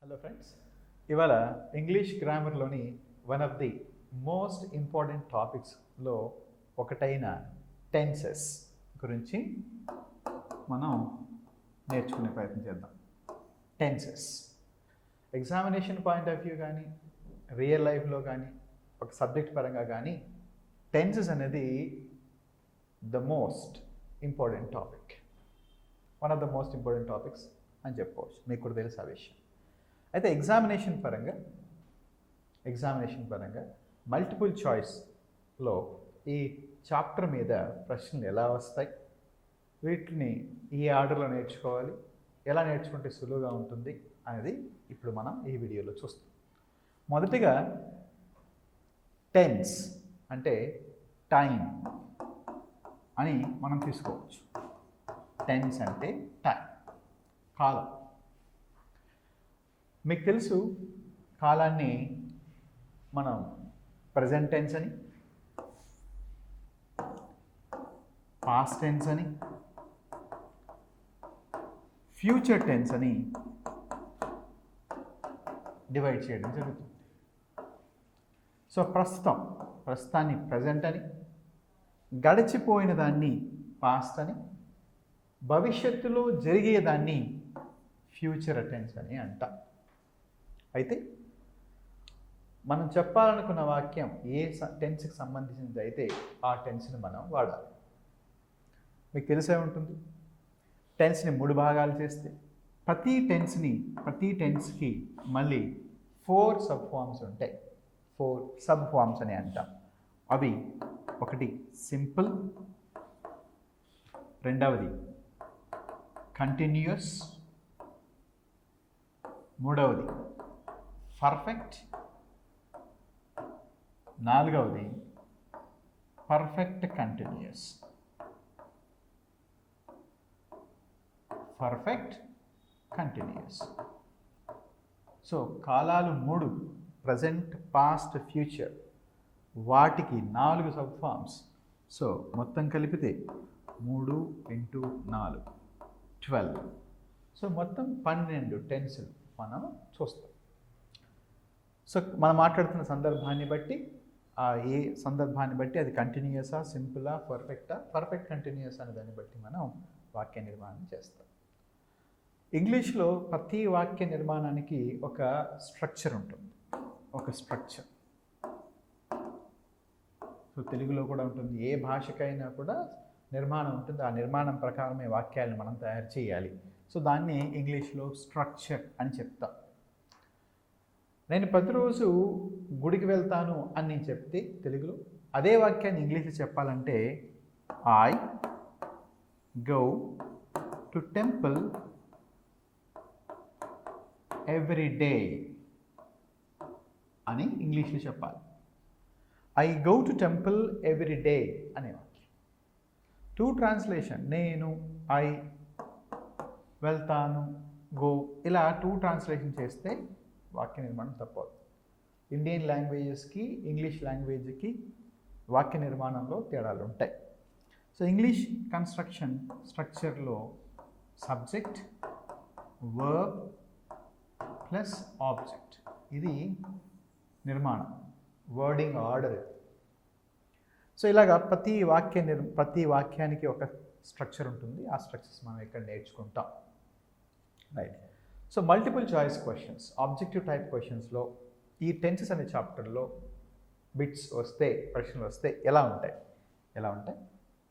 Hello friends, ఇవాళ English గ్రామర్లోని one of the most important టాపిక్స్లో ఒకటైన టెన్సెస్ గురించి మనం నేర్చుకునే ప్రయత్నం చేద్దాం. Tenses examination point of view కానీ, రియల్ లైఫ్లో కానీ, ఒక సబ్జెక్ట్ పరంగా కానీ టెన్సెస్ అనేది the most important topic, one of the most important topics అని చెప్పుకోవచ్చు. మీకు కూడా తెలుసు ఆ విషయం. అయితే ఎగ్జామినేషన్ పరంగా మల్టిపుల్ చాయిస్లో ఈ చాప్టర్ మీద ప్రశ్నలు ఎలా వస్తాయి, వీటిని ఈ ఆర్డర్లో నేర్చుకోవాలి, ఎలా నేర్చుకుంటే సులువుగా ఉంటుంది అనేది ఇప్పుడు మనం ఈ వీడియోలో చూస్తాం. మొదటిగా టెన్స్ అంటే టైం అని మనం తీసుకోవచ్చు. టెన్స్ అంటే టైం, కాలం. మీకు తెలుసు, కాలాన్ని మనం ప్రజెంట్ టెన్స్ అని, పాస్ట్ టెన్స్ అని, ఫ్యూచర్ టెన్స్ అని డివైడ్ చేయడం జరుగుతుంది. సో ప్రస్తుతాన్ని ప్రజెంట్ అని, గడిచిపోయిన దాన్ని పాస్ట్ అని, భవిష్యత్తులో జరిగేదాన్ని ఫ్యూచర్ టెన్స్ అని అంటాం. అయితే మనం చెప్పాలనుకున్న వాక్యం ఏ టెన్స్కి సంబంధించింది అయితే ఆ టెన్స్ని మనం వాడాలి. మీకు తెలిసే ఉంటుంది, టెన్స్ని 3 భాగాలు చేస్తే ప్రతి టెన్స్కి మళ్ళీ 4 సబ్ ఫార్మ్స్ ఉంటాయి. 4 సబ్ ఫార్మ్స్ అని అంటాం. అవి ఒకటి సింపుల్, రెండవది కంటిన్యూయస్, మూడవది పర్ఫెక్ట్, నాలుగవది పర్ఫెక్ట్ కంటిన్యూయస్. సో కాలాలు 3, ప్రజెంట్, పాస్ట్, ఫ్యూచర్, వాటికి 4 సబ్ ఫార్మ్స్. సో మొత్తం కలిపితే 3 × 4 12. సో మొత్తం 12 టెన్స్లు మనం చూస్తాం. సో మనం మాట్లాడుతున్న సందర్భాన్ని బట్టి ఏ సందర్భాన్ని బట్టి అది కంటిన్యూయసా, సింపులా, పర్ఫెక్ట్ కంటిన్యూయస్ అనే దాన్ని బట్టి మనం వాక్య నిర్మాణం చేస్తాం. ఇంగ్లీష్లో ప్రతి వాక్య నిర్మాణానికి ఒక స్ట్రక్చర్ ఉంటుంది. సో తెలుగులో కూడా ఉంటుంది. ఏ భాషకైనా కూడా నిర్మాణం ఉంటుంది. ఆ నిర్మాణం ప్రకారమే వాక్యాలను మనం తయారు చేయాలి. సో దాన్ని ఇంగ్లీష్లో స్ట్రక్చర్ అని చెప్తాం. నేను ప్రతిరోజు గుడికి వెళ్తాను అని నేను చెప్తే తెలుగులో, అదే వాక్యాన్ని ఇంగ్లీష్లో చెప్పాలంటే I go to temple every day అని ఇంగ్లీష్లో చెప్పాలి. I go to temple every day అనే వాక్యం. 2 ట్రాన్స్లేషన్, నేను, ఐ, వెళ్తాను, గో, ఇలా 2 ట్రాన్స్లేషన్ చేస్తే వాక్య నిర్మాణం తప్పవుతుంది. ఇండియన్ లాంగ్వేజెస్కి, ఇంగ్లీష్ లాంగ్వేజ్కి వాక్య నిర్మాణంలో తేడాలు ఉంటాయి. సో ఇంగ్లీష్ స్ట్రక్చర్లో సబ్జెక్ట్, వర్బ్ ప్లస్ ఆబ్జెక్ట్, ఇది నిర్మాణం, వర్డింగ్ ఆర్డర్. సో ఇలాగా ప్రతి వాక్యానికి ఒక స్ట్రక్చర్ ఉంటుంది. ఆ స్ట్రక్చర్స్ మనం ఇక్కడ నేర్చుకుంటాం. Right. So multiple choice questions, objective type క్వశ్చన్స్లో ఈ టెన్సెస్ అనే చాప్టర్లో ప్రశ్నలు వస్తే ఎలా ఉంటాయి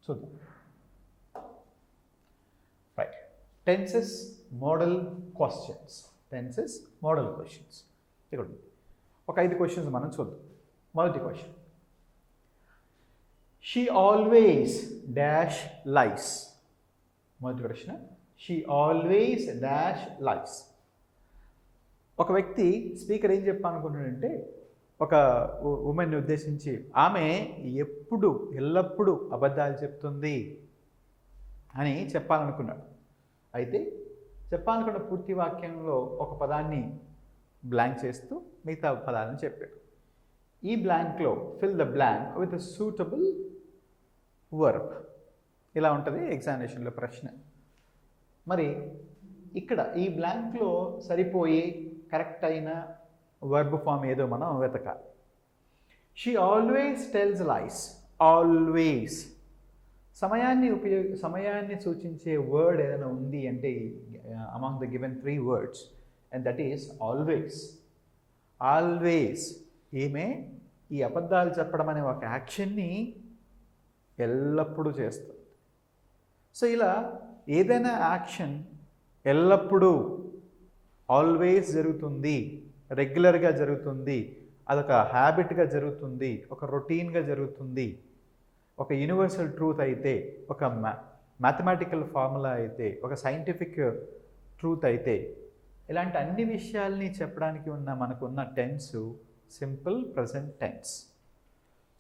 చూద్దాం. రైట్. Tenses model questions. ఇక్కడ ఒక 5 క్వశ్చన్స్ మనం చూద్దాం. మొదటి question, she always dash lies. మొదటి ప్రశ్న, షీ ఆల్వేస్ డాష్ లైస్. ఒక వ్యక్తి, స్పీకర్ ఏం చెప్పాలనుకుంటున్నాడంటే, ఒక ఉమెన్ని ఉద్దేశించి ఆమె ఎల్లప్పుడూ అబద్ధాలు చెప్తుంది అని చెప్పాలనుకున్నాడు. అయితే చెప్పాలనుకున్న పూర్తి వాక్యంలో ఒక పదాన్ని బ్లాంక్ చేస్తూ మిగతా పదాలను చెప్పాడు. ఈ బ్లాంక్లో fill the blank with suitable verb. ఇలా ఉంటుంది ఎగ్జామినేషన్లో ప్రశ్న. మరి ఇక్కడ ఈ బ్లాంక్లో సరిపోయే కరెక్ట్ అయిన వర్బ్ ఫామ్ ఏదో మనం వెతకాలి. She always tells lies. Always సమయాన్ని సూచించే వర్డ్ ఏదైనా ఉంది అంటే among the given 3 words, and that is always. Always ఈమె ఈ అబద్ధాలు చెప్పడం అనే ఒక యాక్షన్ని ఎల్లప్పుడూ చేస్తుంది. సో ఇలా ఏదైనా యాక్షన్ ఎల్లప్పుడూ ఆల్వేస్ జరుగుతుంది, రెగ్యులర్గా జరుగుతుంది, అదొక హ్యాబిట్గా జరుగుతుంది, ఒక రొటీన్గా జరుగుతుంది, ఒక యూనివర్సల్ ట్రూత్ అయితే, ఒక మ్యాథమెటికల్ ఫార్ములా అయితే, ఒక సైంటిఫిక్ ట్రూత్ అయితే, ఇలాంటి అన్ని విషయాల్ని చెప్పడానికి మనకున్న tense simple present tense.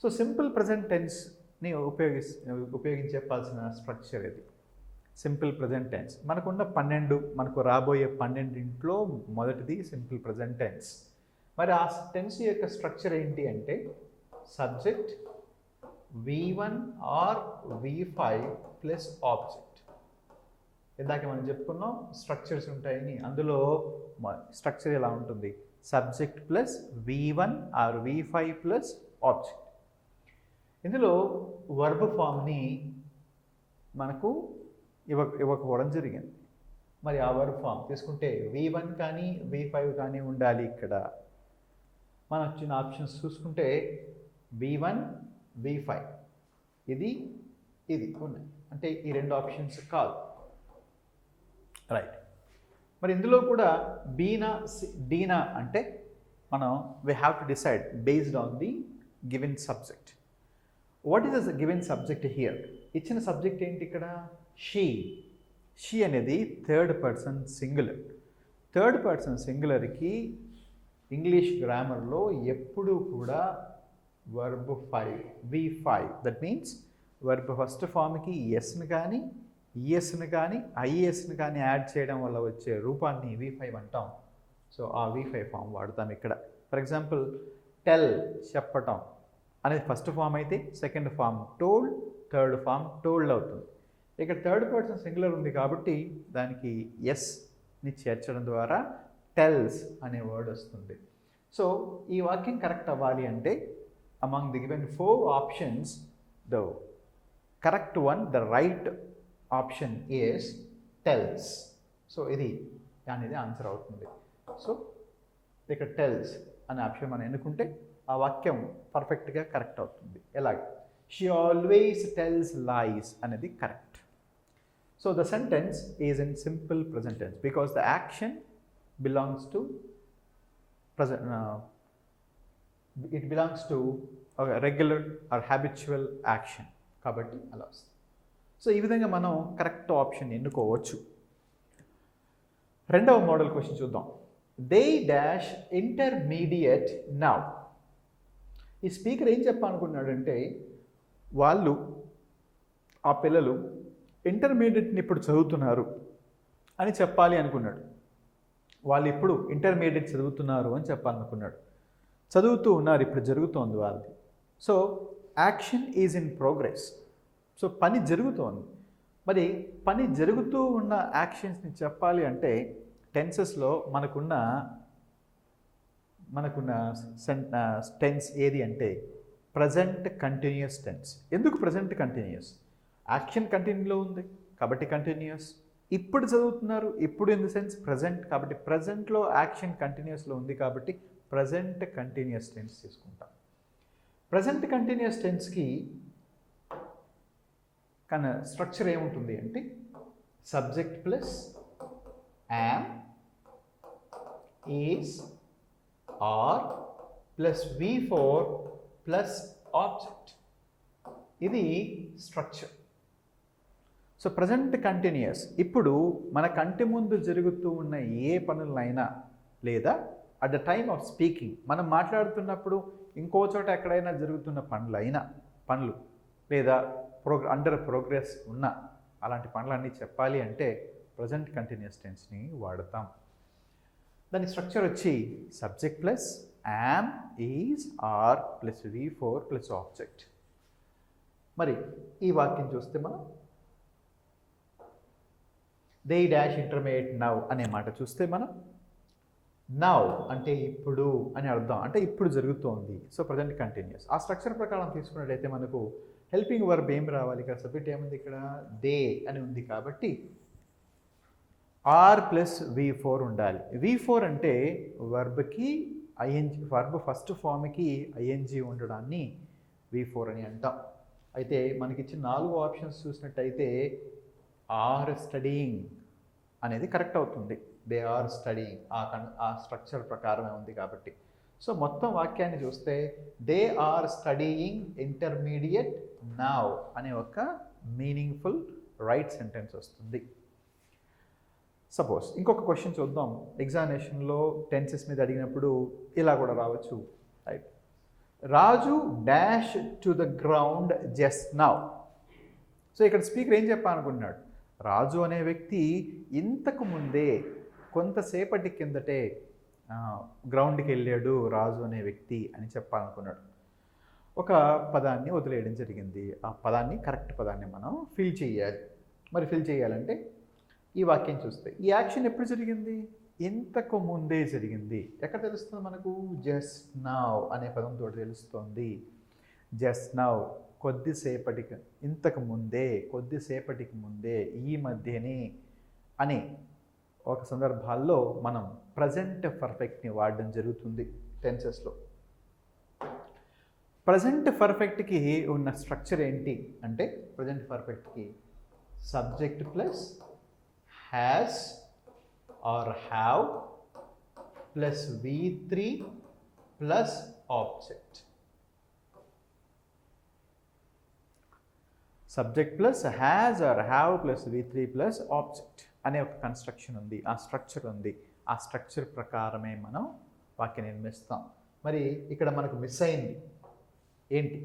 So simple present టెన్స్ని ఉపయోగించి చెప్పాల్సిన స్ట్రక్చర్ ఇది సింపుల్ ప్రజెంట్ టెన్స్. మనకున్న 12, మనకు రాబోయే 12 మొదటిది సింపుల్ ప్రజెంట్ టెన్స్. మరి ఆ టెన్స్ యొక్క స్ట్రక్చర్ ఏంటి అంటే subject V1 or V5 plus object. ఇందాక మనం చెప్పుకున్నాం స్ట్రక్చర్స్ ఉంటాయని. అందులో స్ట్రక్చర్ ఎలా ఉంటుంది? Subject plus V1 or V5 plus object. ఇందులో వర్బ్ ఫామ్ని మనకు ఇవ్వకపోవడం జరిగింది. మరి ఆ వర్బ్ ఫామ్ తీసుకుంటే V1 కానీ V5 కానీ ఉండాలి. ఇక్కడ మనం వచ్చిన ఆప్షన్స్ చూసుకుంటే V1 V5 ఇది ఉన్నాయి, అంటే ఈ 2 ఆప్షన్స్ కాదు. రైట్. మరి ఇందులో కూడా బీనా డీనా అంటే మనం we have to decide based on the given subject. What is the given subject here? ఇచ్చిన సబ్జెక్ట్ ఏంటి ఇక్కడ? షీ అనేది third person singular. Third person సింగులర్కి ఇంగ్లీష్ గ్రామర్లో ఎప్పుడూ కూడా verb 5 V5, that means verb first ఫామ్కి ఎస్ని కానీ ఈఎస్ని కానీ ఐఎస్ని కానీ యాడ్ చేయడం వల్ల వచ్చే రూపాన్ని V5 అంటాం. సో ఆ V5 ఫామ్ వాడతాం ఇక్కడ. ఫర్ ఎగ్జాంపుల్ టెల్ చెప్పటం అనేది ఫస్ట్ ఫామ్ అయితే, second form told, third form told అవుతుంది. ఇక్కడ థర్డ్ పర్సన్ సింగులర్ ఉంది కాబట్టి దానికి ఎస్ని చేర్చడం ద్వారా టెల్స్ అనే వర్డ్ వస్తుంది. సో ఈ వాక్యం కరెక్ట్ అవ్వాలి అంటే among the given 4 options the correct one, the right option is tells. So ఇది అనేది ఆన్సర్ అవుతుంది. సో ఇక్కడ టెల్స్ అనే ఆప్షన్ మనం ఎన్నుకుంటే ఆ వాక్యం పర్ఫెక్ట్గా కరెక్ట్ అవుతుంది. ఎలాగ? షీ ఆల్వేస్ టెల్స్ లైస్ అనేది correct. So the sentence is in simple present tense because the action belongs to present. It belongs to a regular or habitual action. కాబట్టి అలా వస్తుంది. సో ఈ విధంగా మనం కరెక్ట్ ఆప్షన్ ఎన్నుకోవచ్చు. రెండవ మోడల్ క్వశ్చన్ చూద్దాం. They dash intermediate now. ఈ స్పీకర్ ఏం చెప్పాలనుకున్నాడంటే వాళ్ళు, ఆ పిల్లలు ఇంటర్మీడియట్ని ఇప్పుడు చదువుతున్నారు అని చెప్పాలి అనుకున్నాడు. వాళ్ళు ఇప్పుడు ఇంటర్మీడియట్ చదువుతున్నారు అని చెప్పాలనుకున్నాడు. చదువుతూ ఉన్నారు, ఇప్పుడు జరుగుతోంది వాళ్ళది. So action is in progress. So పని జరుగుతోంది. మరి పని జరుగుతూ ఉన్న యాక్షన్స్ని చెప్పాలి అంటే టెన్సెస్లో మనకున్న టెన్స్ ఏది అంటే ప్రజెంట్ కంటిన్యూస్ టెన్స్. ఎందుకు ప్రజెంట్ కంటిన్యూస్? యాక్షన్ కంటిన్యూలో ఉంది కాబట్టి కంటిన్యూస్. ఇప్పుడు చదువుతున్నారు, ఇప్పుడు ఇన్ ది సెన్స్ ప్రజెంట్, కాబట్టి ప్రజెంట్లో యాక్షన్ కంటిన్యూస్లో ఉంది కాబట్టి ప్రజెంట్ కంటిన్యూస్ టెన్స్ తీసుకుంటాం. ప్రజెంట్ కంటిన్యూస్ టెన్స్కి కానీ స్ట్రక్చర్ ఏముంటుంది అంటే subject plus am, is, are plus V4 plus object. ఇది స్ట్రక్చర్. సో ప్రజెంట్ కంటిన్యూస్ ఇప్పుడు మన కంటి ముందు జరుగుతూ ఉన్న ఏ పనులైనా, లేదా at the time of speaking మనం మాట్లాడుతున్నప్పుడు ఇంకో చోట ఎక్కడైనా జరుగుతున్న పనులు లేదా అండర్ ప్రోగ్రెస్ ఉన్న అలాంటి పనులన్నీ చెప్పాలి అంటే ప్రజెంట్ కంటిన్యూస్ టెన్స్ని వాడతాం. దాని స్ట్రక్చర్ వచ్చి subject plus am, is, are plus V4 plus object. మరి ఈ వాక్యం చూస్తే మనం దే డాష్ ఇంటర్మీడియట్ నౌ అనే మాట చూస్తే మనం నౌ అంటే ఇప్పుడు అని అర్థం, అంటే ఇప్పుడు జరుగుతోంది. So present continuous. ఆ స్ట్రక్చర్ ప్రకారం తీసుకున్నట్టయితే మనకు హెల్పింగ్ వర్బ్ ఏం రావాలి? ఇక్కడ సబ్జెక్ట్ ఏముంది? ఇక్కడ దే అని ఉంది కాబట్టి ఆర్ ప్లస్ V4 ఉండాలి. V4 అంటే వర్బ్కి ఐఎన్జి, వర్బ్ ఫస్ట్ ఫామ్కి ఐఎన్జి ఉండడాన్ని V4 అని అంటాం. అయితే మనకి ఇచ్చిన 4 ఆప్షన్స్ చూసినట్టయితే ఆర్ స్టడీయింగ్ అనేది కరెక్ట్ అవుతుంది. దే ఆర్ స్టడీయింగ్ ఆ స్ట్రక్చర్ ప్రకారమే ఉంది కాబట్టి. సో మొత్తం వాక్యాన్ని చూస్తే they are studying intermediate now అనే ఒక మీనింగ్ఫుల్ రైట్ సెంటెన్స్ వస్తుంది. సపోజ్ ఇంకొక క్వశ్చన్ చూద్దాం. ఎగ్జామినేషన్లో టెన్సెస్ మీద అడిగినప్పుడు ఇలా కూడా రావచ్చు. Right, Raju dash to the ground just now. So ఇక్కడ స్పీకర్ ఏం చెప్పాలనుకున్నాడు? రాజు అనే వ్యక్తి ఇంతకు ముందే, కొంతసేపటి కిందటే గ్రౌండ్కి వెళ్ళాడు రాజు అనే వ్యక్తి అని చెప్పాలనుకున్నాడు. ఒక పదాన్ని వదిలేయడం జరిగింది. ఆ పదాన్ని, కరెక్ట్ పదాన్ని మనం ఫిల్ చేయాలి. మరి ఫిల్ చేయాలంటే ఈ వాక్యం చూస్తే ఈ యాక్షన్ ఎప్పుడు జరిగింది? ఇంతకు ముందే జరిగింది. ఎక్కడ తెలుస్తుంది మనకు? జస్ట్ నౌ అనే పదంతో తెలుస్తుంది. జస్ట్ నౌ, కొద్దిసేపటికి, ఇంతకు ముందే, కొద్దిసేపటికి ముందే, ఈ మధ్యనే అని ఒక సందర్భాల్లో మనం ప్రజెంట్ పర్ఫెక్ట్ని వాడడం జరుగుతుంది టెన్సెస్లో. ప్రజెంట్ పర్ఫెక్ట్కి ఉన్న స్ట్రక్చర్ ఏంటి అంటే, ప్రజెంట్ పర్ఫెక్ట్కి subject plus has or have plus V3 plus object. Subject plus has or have plus V3 plus object అనే ఒక కన్స్ట్రక్షన్ ఉంది, ఆ స్ట్రక్చర్ ఉంది. ఆ స్ట్రక్చర్ ప్రకారమే మనం వాక్యం నిర్మిస్తాం. మరి ఇక్కడ మనకు మిస్ అయింది ఏంటి?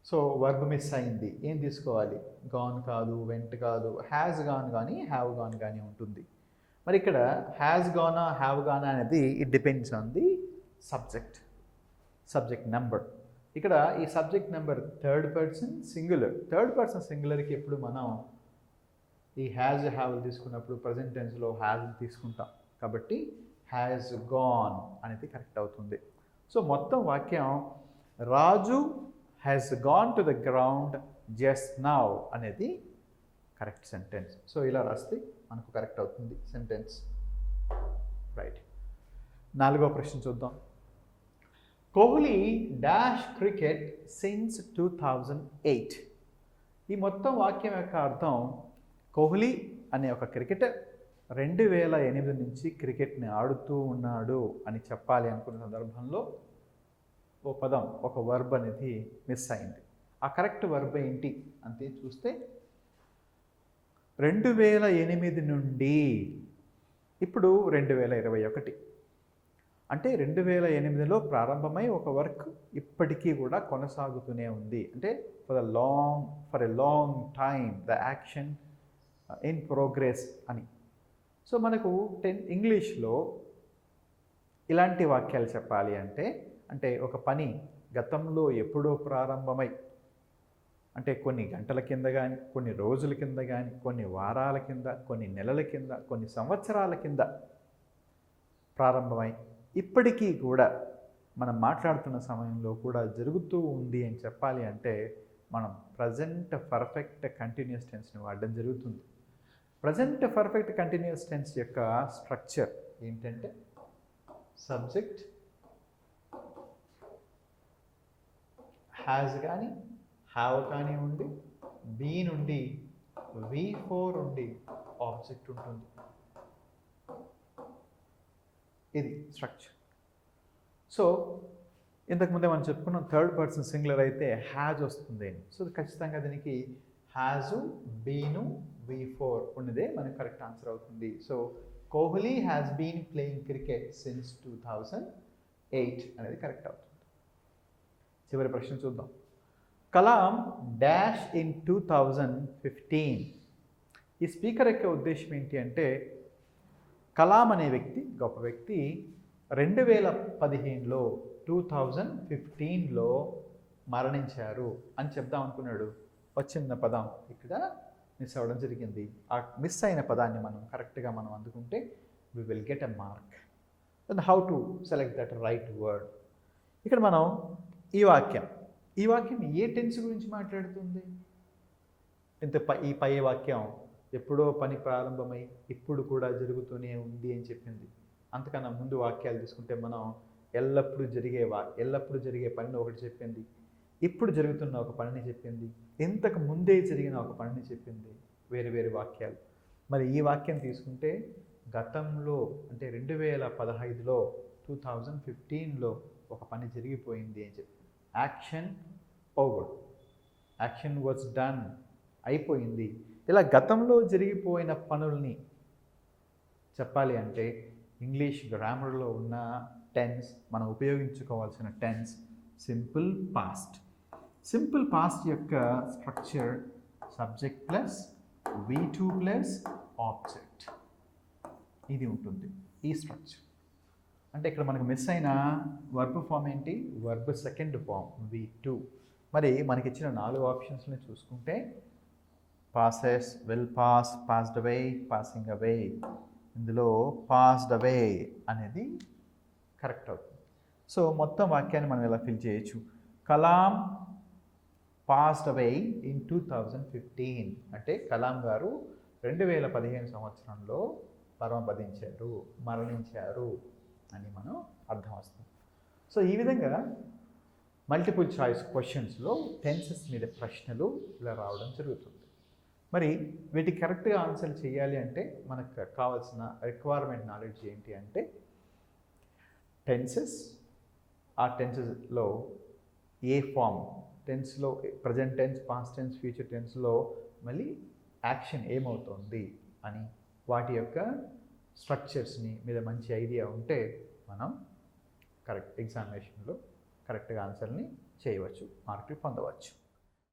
సో వర్బ్ మిస్ అయింది, ఏం తీసుకోవాలి? గాన్ కాదు, వెంట్ కాదు, హ్యాజ్ గాన్ కానీ హ్యావ్ గాన్ కానీ ఉంటుంది. మరి ఇక్కడ హ్యాజ్ గానా హ్యావ్ గానా అనేది it depends on the subject number. ఇక్కడ ఈ subject number third person singular. Third person సింగులర్కి ఎప్పుడు మనం ఈ హ్యాజ్ హ్యావ్ తీసుకున్నప్పుడు ప్రజెంట్ టెన్స్లో హ్యాజ్ తీసుకుంటాం కాబట్టి హ్యాజ్ గాన్ అనేది కరెక్ట్ అవుతుంది. సో మొత్తం వాక్యం Raju has gone to the ground just now అనేది కరెక్ట్ సెంటెన్స్. సో ఇలా రాస్తే మనకు కరెక్ట్ అవుతుంది సెంటెన్స్. రైట్, 4వ ప్రశ్న చూద్దాం. Kohli dash cricket since 2008. ఈ మొత్తం వాక్యం యొక్క అర్థం, కోహ్లీ అనే ఒక క్రికెటర్ 2008 నుంచి క్రికెట్ని ఆడుతూ ఉన్నాడు అని చెప్పాలి అనుకున్న సందర్భంలో ఓ పదం, ఒక వర్బ్ అనేది మిస్ అయింది. ఆ కరెక్ట్ వర్బ్ ఏంటి అంటే చూస్తే 2008 నుండి ఇప్పుడు 2021, అంటే 2008లో ప్రారంభమై ఒక వర్క్ ఇప్పటికీ కూడా కొనసాగుతూనే ఉంది. అంటే for a long time the action in progress అని. సో మనకు ఇంగ్లీష్లో ఇలాంటి వాక్యాలు చెప్పాలి అంటే ఒక పని గతంలో ఎప్పుడో ప్రారంభమై, అంటే కొన్ని గంటల కింద కానీ, కొన్ని రోజుల కింద కానీ, కొన్ని వారాల కింద, కొన్ని నెలల కింద, కొన్ని సంవత్సరాల కింద ప్రారంభమై ఇప్పటికీ కూడా మనం మాట్లాడుతున్న సమయంలో కూడా జరుగుతూ ఉంది అని చెప్పాలి అంటే మనం ప్రజెంట్ పర్ఫెక్ట్ కంటిన్యూస్ టెన్స్ని వాడడం జరుగుతుంది. ప్రజెంట్ పర్ఫెక్ట్ కంటిన్యూస్ టెన్స్ యొక్క స్ట్రక్చర్ ఏంటంటే సబ్జెక్ట్ హ్యాజ్ కానీ హ్యావ్ కానీ ఉండి, బీ నుండి V4 ఉండి ఆబ్జెక్ట్ ఉంటుంది. ఇది స్ట్రక్చర్. సో ఇంతకుముందే మనం చెప్పుకున్నాం థర్డ్ పర్సన్ సింగులర్ అయితే హ్యాజ్ వస్తుంది అని. సో ఖచ్చితంగా దీనికి హ్యాజు, బీను, V4 ఉన్నదే మనకు కరెక్ట్ ఆన్సర్ అవుతుంది. So Kohli has been playing cricket since 2008 అనేది కరెక్ట్ అవుతుంది. చివరి ప్రశ్న చూద్దాం. Kalam dash in 2015. ఈ స్పీకర్ యొక్క ఉద్దేశం ఏంటి అంటే, కలాం అనే వ్యక్తి, గొప్ప వ్యక్తి 2015లో 2015లో మరణించారు అని చెప్దాం అనుకున్నాడు. వచ్చిన పదం ఇక్కడ మిస్ అవ్వడం జరిగింది. ఆ మిస్ అయిన పదాన్ని మనం కరెక్ట్గా అందుకుంటే we will get a mark. Then how to select that right word. ఇక్కడ మనం ఈ వాక్యం ఏ టెన్స్ గురించి మాట్లాడుతుంది? ఈ పై వాక్యం ఎప్పుడో పని ప్రారంభమై ఇప్పుడు కూడా జరుగుతూనే ఉంది అని చెప్పింది. అంతకన్నా ముందు వాక్యాలు తీసుకుంటే మనం ఎల్లప్పుడూ జరిగే పనిని ఒకటి చెప్పింది, ఇప్పుడు జరుగుతున్న ఒక పనిని చెప్పింది, ఇంతకు ముందే జరిగిన ఒక పనిని చెప్పింది, వేరు వేరు వాక్యాలు. మరి ఈ వాక్యం తీసుకుంటే గతంలో అంటే 2015లో 2015లో ఒక పని జరిగిపోయింది అని చెప్పి action over, action was done, అయిపోయింది. ఇలా గతంలో జరిగిపోయిన పనుల్ని చెప్పాలి అంటే ఇంగ్లీష్ గ్రామర్లో ఉన్న టెన్స్, మనం ఉపయోగించుకోవాల్సిన tense simple past. Simple past యొక్క structure subject plus V2 plus object, ఇది ఉంటుంది ఈ స్ట్రక్చర్. అంటే ఇక్కడ మనకు మిస్ అయిన వర్బ్ ఫామ్ ఏంటి? Verb second form V2. మరి మనకి ఇచ్చిన 4 ఆప్షన్స్ని చూసుకుంటే passes, will pass, passed away, passing away. ఇందులో పాస్డ్ అవే అనేది కరెక్ట్ అవుతుంది. సో మొత్తం వాక్యాన్ని మనం ఇలా ఫిల్ చేయొచ్చు. కలాం పాస్డ్ అవే ఇన్ 2015 అంటే కలాం గారు 2015 సంవత్సరంలో పరమపదించారు, మరణించారు అని మనం అర్థం వస్తుంది. సో ఈ విధంగా మల్టిపుల్ చాయిస్ క్వశ్చన్స్లో టెన్సెస్ మీద ప్రశ్నలు ఇలా రావడం జరుగుతుంది. మరి వీటికి కరెక్ట్గా ఆన్సర్ చేయాలి అంటే మనకు కావాల్సిన రిక్వైర్మెంట్ నాలెడ్జ్ ఏంటి అంటే టెన్సెస్, ఆ టెన్సెస్లో ఏ ఫామ్, టెన్స్లో present tense, past tense, future టెన్స్లో మళ్ళీ యాక్షన్ ఏమవుతుంది అని వాటి యొక్క స్ట్రక్చర్స్ని మీద మంచి ఐడియా ఉంటే మనం ఎగ్జామినేషన్లో కరెక్ట్గా ఆన్సర్ని చేయవచ్చు, మార్కులు పొందవచ్చు.